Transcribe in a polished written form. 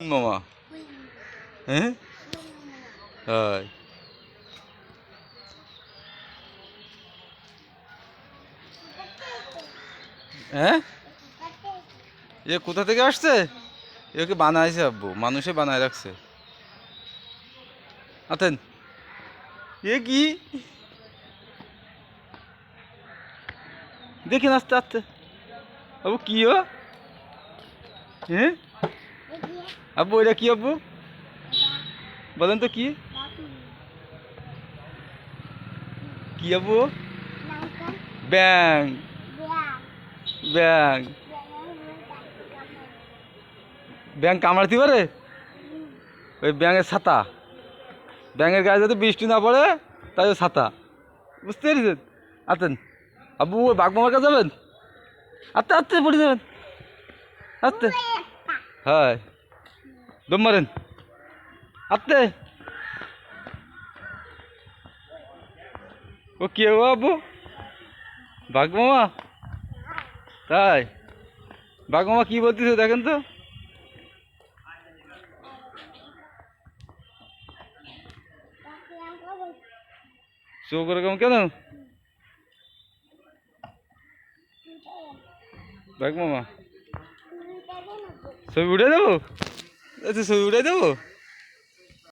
মামা হ্যাঁ হয় হ্যাঁ এ কোথা থেকে আসছে? একে বানাইছে আব্বু, মানুষে বানায় রাখছে। আতেন এ কি দেখেন আস্তে আস্তে আব্বু কি ও হ্যাঁ আব্বু এটা কি আব্বু বলেন তো কি কি আব্বু? ব্যাং ব্যাং ব্যাং কামড়াতে পারে? ওই ব্যাঙের ছাতা, ব্যাঙের গায়ে যদি বৃষ্টি না পড়ে তাই ছাতা, বুঝতে পেরেছেন? আতেন আব্বু ওই বাঘ মামার কাছে যাবেন, আস্তে আস্তে পড়ে যাবেন, আস্তে হয় দম মারেন আস্তে। ও কে ও আব্বু? বাঘ মামা? তাই বাঘ মামা কি বলতেছে দেখেন তো। চোখ ওরকম কেন বাঘ মামা? ছবি উঠে দেবো? আচ্ছা ছবি উঠে দেবো।